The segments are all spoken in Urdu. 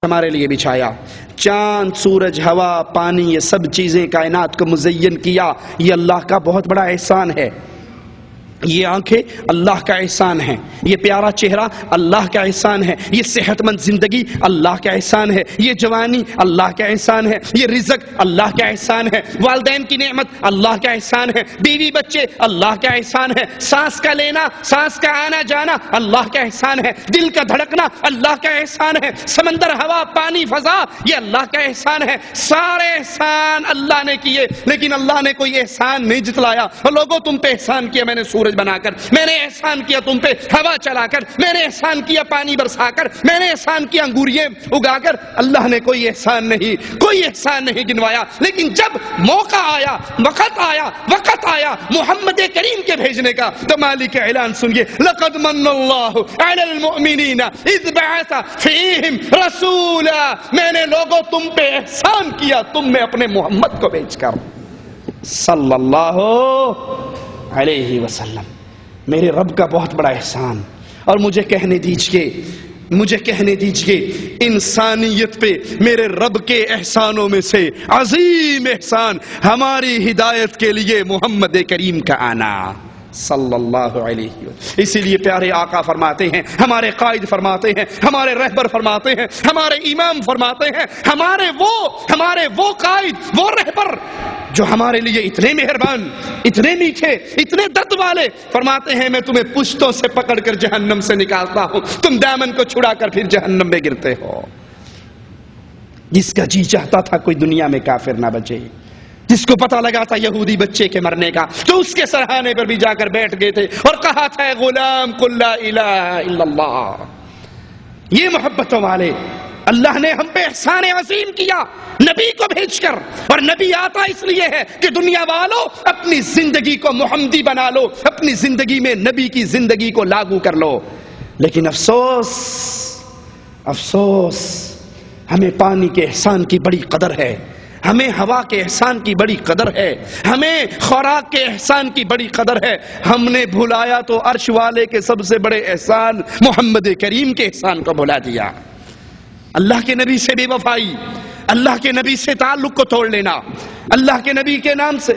ہمارے لیے بچھایا، چاند سورج ہوا پانی یہ سب چیزیں کائنات کو مزین کیا، یہ اللہ کا بہت بڑا احسان ہے۔ یہ آنکھیں اللہ کا احسان ہے، یہ پیارا چہرہ اللہ کا احسان ہے، یہ صحت مند زندگی اللہ کا احسان ہے، یہ جوانی اللہ کا احسان ہے، یہ رزق اللہ کا احسان ہے، والدین کی نعمت اللہ کا احسان ہے، بیوی بچے اللہ کا احسان ہے، سانس کا لینا سانس کا آنا جانا اللہ کا احسان ہے، دل کا دھڑکنا اللہ کا احسان ہے، سمندر ہوا پانی فضا یہ اللہ کا احسان ہے۔ سارے احسان اللہ نے کیے، لیکن اللہ نے کوئی احسان نہیں جتلایا۔ اور لوگوں تم پہ احسان کیا میں نے سورج بنا کر، میں نے احسان کیا تم پہ ہوا چلا کر، میں نے احسان کیا پانی برسا کر، میں نے احسان کیا انگوریے اگا کر۔ اللہ نے کوئی احسان نہیں گنوایا، لیکن جب موقع آیا وقت آیا محمد کریم کے بھیجنے کا تو مالک اعلان سنیے، لقد من اللہ علی المؤمنین اذ بعث فیہم رسولا، میں نے لوگوں تم پہ احسان کیا تم میں اپنے محمد کو بھیج کر صلی اللہ علیہ وسلم۔ میرے رب کا بہت بڑا احسان۔ اور مجھے کہنے دیجئے انسانیت پہ میرے رب کے احسانوں میں سے عظیم احسان ہماری ہدایت کے لیے محمد کریم کا آنا صلی اللہ علیہ وسلم۔ اسی لیے پیارے آقا فرماتے ہیں، ہمارے قائد فرماتے ہیں، ہمارے رہبر فرماتے ہیں، ہمارے امام فرماتے ہیں، ہمارے وہ قائد وہ رہبر جو ہمارے لیے اتنے مہربان اتنے میٹھے اتنے درد والے فرماتے ہیں، میں تمہیں پشتوں سے پکڑ کر جہنم سے نکالتا ہوں، تم دامن کو چھڑا کر پھر جہنم میں گرتے ہو۔ جس کا جی چاہتا تھا کوئی دنیا میں کافر نہ بچے، جس کو پتہ لگا تھا یہودی بچے کے مرنے کا تو اس کے سرہانے پر بھی جا کر بیٹھ گئے تھے اور کہا تھا اے غلام قل لا الہ الا اللہ۔ یہ محبتوں والے اللہ نے ہم پہ احسان عظیم کیا نبی کو بھیج کر، اور نبی آتا اس لیے ہے کہ دنیا والوں اپنی زندگی کو محمدی بنا لو، اپنی زندگی میں نبی کی زندگی کو لاگو کر لو۔ لیکن افسوس ہمیں پانی کے احسان کی بڑی قدر ہے، ہمیں ہوا کے احسان کی بڑی قدر ہے، ہمیں خوراک کے احسان کی بڑی قدر ہے، ہم نے بھلایا تو عرش والے کے سب سے بڑے احسان محمد کریم کے احسان کو بھلا دیا۔ اللہ کے نبی سے بے وفائی، اللہ کے نبی سے تعلق کو توڑ لینا، اللہ کے نبی کے نام سے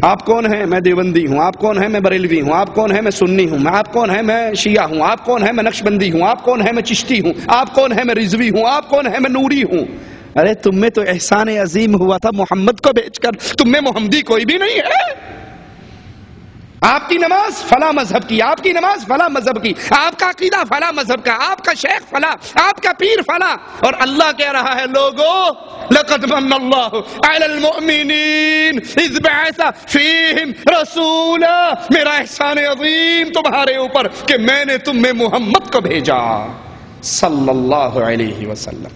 آپ کون ہیں؟ میں دیوبندی ہوں۔ آپ کون ہیں؟ میں بریلوی ہوں۔ آپ کون ہیں؟ میں سنی ہوں۔ آپ کون ہیں؟ میں شیعہ ہوں۔ آپ کون ہیں؟ میں نقشبندی ہوں۔ آپ کون ہیں؟ میں چشتی ہوں۔ آپ کون ہیں؟ میں رضوی ہوں۔ آپ کون ہیں؟ میں نوری ہوں۔ ارے تم میں تو احسان عظیم ہوا تھا محمد کو بھیج کر، تم میں محمدی کوئی بھی نہیں ہے۔ آپ کی نماز فلاں مذہب کی، آپ کی نماز فلاں مذہب کی، آپ کا عقیدہ فلاں مذہب کا، آپ کا شیخ فلاں، آپ کا پیر فلاں، اور اللہ کہہ رہا ہے لوگوں لقد من اللہ علی المؤمنین اذ بعث فیہم رسولا، میرا احسان عظیم تمہارے اوپر کہ میں نے تم میں محمد کو بھیجا صلی اللہ علیہ وسلم۔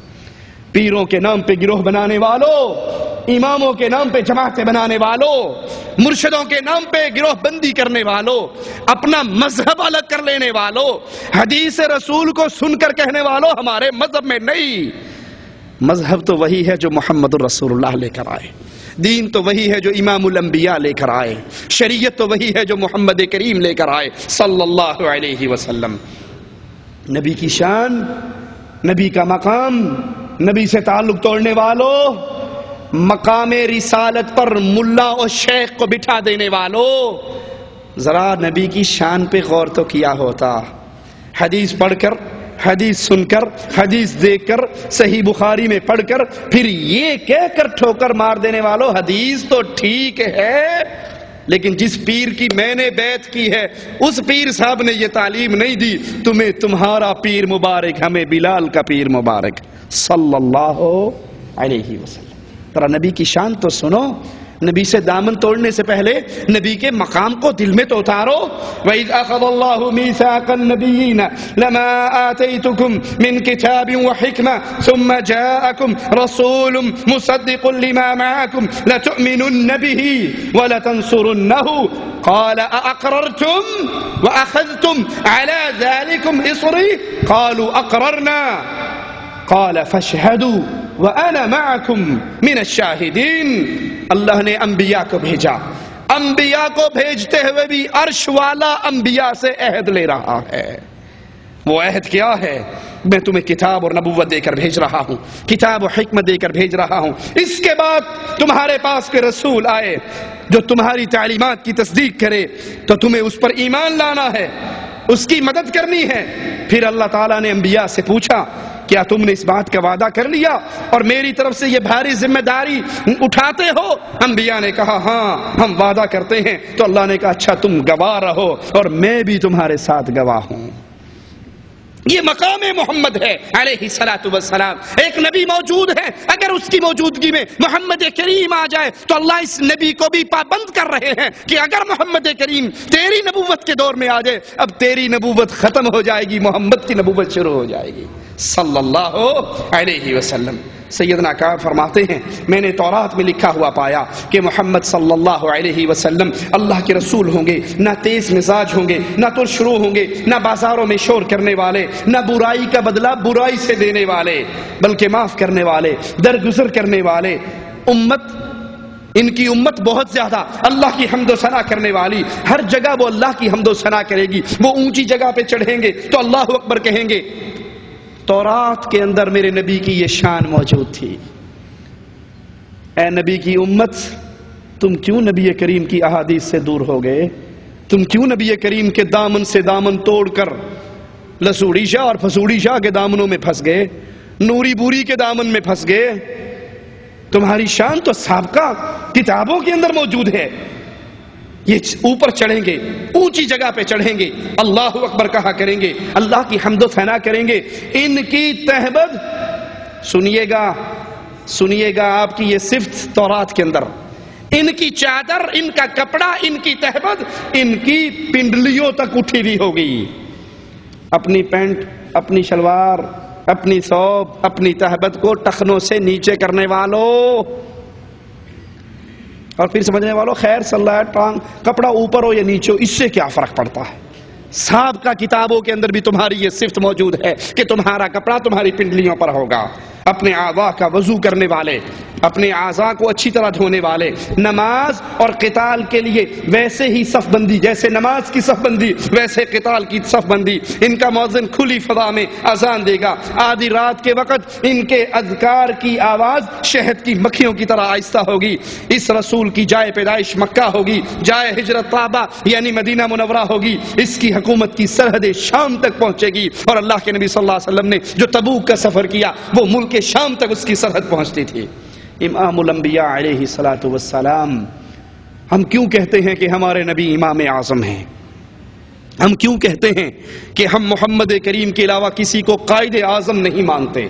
پیروں کے نام پہ گروہ بنانے والوں، اماموں کے نام پہ جماعتیں بنانے والوں، مرشدوں کے نام پہ گروہ بندی کرنے والوں، اپنا مذہب الگ کر لینے والوں، حدیث رسول کو سن کر کہنے والوں ہمارے مذہب میں نہیں۔ مذہب تو وہی ہے جو محمد الرسول اللہ لے کر آئے، دین تو وہی ہے جو امام الانبیاء لے کر آئے، شریعت تو وہی ہے جو محمد کریم لے کر آئے صلی اللہ علیہ وسلم۔ نبی کی شان، نبی کا مقام، نبی سے تعلق توڑنے والوں، مقام رسالت پر ملا اور شیخ کو بٹھا دینے والوں، ذرا نبی کی شان پہ غور تو کیا ہوتا۔ حدیث پڑھ کر، حدیث سن کر، حدیث دیکھ کر، صحیح بخاری میں پڑھ کر پھر یہ کہہ کر ٹھوکر مار دینے والوں حدیث تو ٹھیک ہے لیکن جس پیر کی میں نے بیعت کی ہے اس پیر صاحب نے یہ تعلیم نہیں دی، تمہیں تمہارا پیر مبارک، ہمیں بلال کا پیر مبارک صلی اللہ علیہ وسلم۔ ترا نبی کی شان تو سنو، نبی سے دامن توڑنے سے پہلے نبی کے مقام کو دل میں تو اتارو۔ وَإِذْ أَخَذَ اللَّهُ مِيثَاقَ النَّبِيِّينَ لَمَا آتَيْتُكُم مِّن كِتَابٍ وَحِكْمَةٍ ثُمَّ جَاءَكُمْ رَسُولٌ مُصَدِّقٌ لِّمَا مَعَكُمْ لَتُؤْمِنُنَّ بِهِ وَلَتَنصُرُنَّهُ قَالَ أَأَقْرَرْتُمْ وَأَخَذْتُمْ عَلَى ذَلِكُمْ إِصْرِي قَالُوا أَقْرَرْنَا قَالَ فَاشْهَدُوا وَأَنَا مَعَكُمْ مِنَ الشَّاهِدِينَ۔ اللہ نے انبیاء کو بھیجا، انبیاء کو بھیجتے ہوئے بھی عرش والا انبیاء سے عہد لے رہا ہے۔ وہ عہد کیا ہے؟ میں تمہیں کتاب اور نبوت دے کر بھیج رہا ہوں، کتاب و حکمت دے کر بھیج رہا ہوں، اس کے بعد تمہارے پاس کوئی رسول آئے جو تمہاری تعلیمات کی تصدیق کرے تو تمہیں اس پر ایمان لانا ہے، اس کی مدد کرنی ہے۔ پھر اللہ تعالیٰ نے انبیاء سے پوچھا کیا تم نے اس بات کا وعدہ کر لیا اور میری طرف سے یہ بھاری ذمہ داری اٹھاتے ہو؟ انبیاء نے کہا ہاں ہم وعدہ کرتے ہیں۔ تو اللہ نے کہا اچھا تم گواہ رہو اور میں بھی تمہارے ساتھ گواہ ہوں۔ یہ مقام محمد ہے علیہ الصلوۃ والسلام۔ ایک نبی موجود ہے، اگر اس کی موجودگی میں محمد کریم آ جائے تو اللہ اس نبی کو بھی پابند کر رہے ہیں کہ اگر محمد کریم تیری نبوت کے دور میں آ جائے، اب تیری نبوت ختم ہو جائے گی، محمد کی نبوت شروع ہو جائے گی صلی اللہ علیہ وسلم۔ سیدنا کعب فرماتے ہیں میں نے تورات میں لکھا ہوا پایا کہ محمد صلی اللہ علیہ وسلم اللہ کے رسول ہوں گے، نہ تیز مزاج ہوں گے، نہ ترشرو ہوں گے، نہ بازاروں میں شور کرنے والے، نہ برائی کا بدلہ برائی سے دینے والے، بلکہ معاف کرنے والے، درگزر کرنے والے۔ ان کی امت بہت زیادہ اللہ کی حمد و ثنا کرنے والی، ہر جگہ وہ اللہ کی حمد و ثنا کرے گی۔ وہ اونچی جگہ پہ چڑھیں گے تو اللہ اکبر کہیں گے۔ تورات کے اندر میرے نبی کی یہ شان موجود تھی۔ اے نبی کی امت، تم کیوں نبی کریم کی احادیث سے دور ہو گئے؟ تم کیوں نبی کریم کے دامن سے دامن توڑ کر لسوڑی شاہ اور پھسوڑی شاہ کے دامنوں میں پھنس گئے، نوری بوری کے دامن میں پھنس گئے؟ تمہاری شان تو سابقہ کتابوں کے اندر موجود ہے۔ یہ اوپر چڑھیں گے، اونچی جگہ پہ چڑھیں گے، اللہ اکبر کہا کریں گے، اللہ کی حمد و ثنا کریں گے۔ ان کی تہبد سنیے گا آپ کی یہ صفت تورات کے اندر، ان کی چادر، ان کا کپڑا، ان کی تہبد ان کی پنڈلیوں تک اٹھی ہوئی ہوگی۔ اپنی پینٹ، اپنی شلوار، اپنی ثوب، اپنی تہبد کو ٹخنوں سے نیچے کرنے والوں، اور پھر سمجھنے والوں خیر صلی اللہ علیہ وسلم کپڑا اوپر ہو یا نیچے ہو اس سے کیا فرق پڑتا ہے؟ سابقہ کتابوں کے اندر بھی تمہاری یہ صفت موجود ہے کہ تمہارا کپڑا تمہاری پنڈلیوں پر ہوگا۔ اپنے اعضاء کا وضو کرنے والے، اپنے اعضاء کو اچھی طرح دھونے والے، نماز اور قتال کے لیے ویسے ہی صف بندی، جیسے نماز کی صف بندی ویسے قتال کی صف بندی۔ ان کا مؤذن کھلی فضا میں اذان دے گا، آدھی رات کے وقت ان کے اذکار کی آواز شہد کی مکھیوں کی طرح آہستہ ہوگی۔ اس رسول کی جائے پیدائش مکہ ہوگی، جائے ہجرت طابہ یعنی مدینہ منورہ ہوگی، اس کی حکومت کی سرحد شام تک پہنچے گی، اور اللہ کے نبی صلی اللہ علیہ وسلم نے جو تبوک کا سفر کیا وہ ملک شام تک اس کی سرحد پہنچتی تھی۔ امام الانبیاء علیہ الصلوۃ والسلام، ہم کیوں کہتے ہیں کہ ہمارے نبی امام اعظم ہیں؟ ہم کیوں کہتے ہیں کہ ہم محمد کریم کے علاوہ کسی کو قائد اعظم نہیں مانتے؟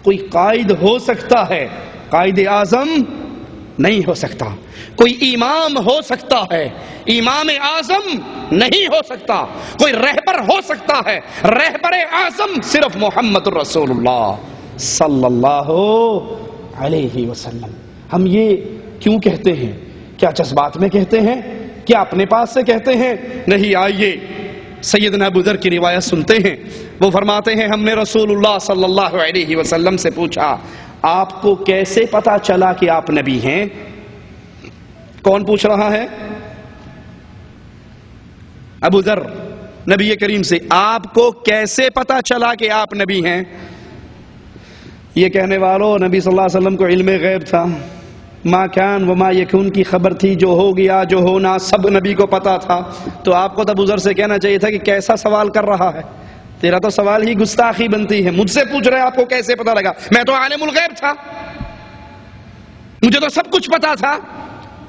کوئی قائد ہو سکتا ہے، قائد اعظم نہیں ہو سکتا۔ کوئی امام ہو سکتا ہے، امام اعظم نہیں ہو سکتا۔ کوئی رہبر ہو سکتا ہے، رہبر اعظم صرف محمد رسول اللہ صلی اللہ علیہ وسلم۔ ہم یہ کیوں کہتے ہیں؟ کیا جذبات میں کہتے ہیں؟ کیا اپنے پاس سے کہتے ہیں؟ نہیں، آئیے سیدنا ابو ذر کی روایت سنتے ہیں۔ وہ فرماتے ہیں ہم نے رسول اللہ صلی اللہ علیہ وسلم سے پوچھا آپ کو کیسے پتا چلا کہ آپ نبی ہیں؟ کون پوچھ رہا ہے؟ ابو ذر نبی کریم سے، آپ کو کیسے پتا چلا کہ آپ نبی ہیں؟ یہ کہنے والوں، نبی صلی اللہ علیہ وسلم کو علم غیب تھا، ما کان وما یکون کی خبر تھی، جو ہو گیا جو ہونا سب نبی کو پتا تھا۔ تو آپ کو تو ابو ذر سے کہنا چاہیے تھا کہ کیسا سوال کر رہا ہے، تیرا تو سوال ہی گستاخی بنتی ہے، مجھ سے پوچھ رہے آپ کو کیسے پتا لگا؟ میں تو عالم الغیب تھا، مجھے تو سب کچھ پتا تھا۔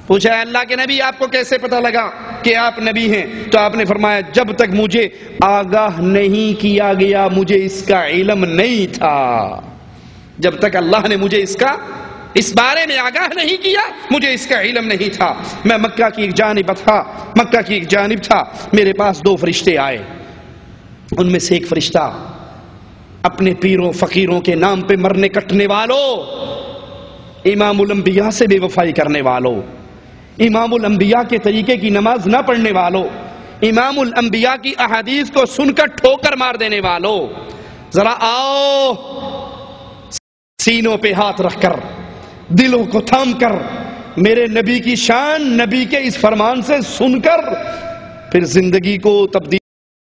پوچھا اللہ کے نبی آپ کو کیسے پتا لگا کہ آپ نبی ہیں؟ تو آپ نے فرمایا جب تک مجھے آگاہ نہیں کیا گیا مجھے اس کا علم نہیں تھا۔ جب تک اللہ نے مجھے اس بارے میں آگاہ نہیں کیا مجھے اس کا علم نہیں تھا۔ میں مکہ کی ایک جانب تھا، میرے پاس دو فرشتے آئے، ان میں سے ایک فرشتہ اپنے پیروں فقیروں کے نام پہ مرنے کٹنے والوں، امام الانبیاء سے بے وفائی کرنے والوں، امام الانبیاء کے طریقے کی نماز نہ پڑھنے والوں، امام الانبیاء کی احادیث کو سن کر ٹھوکر مار دینے والوں، ذرا آؤ سینوں پہ ہاتھ رکھ کر دلوں کو تھام کر میرے نبی کی شان، نبی کے اس فرمان سے سن کر پھر زندگی کو تبدیل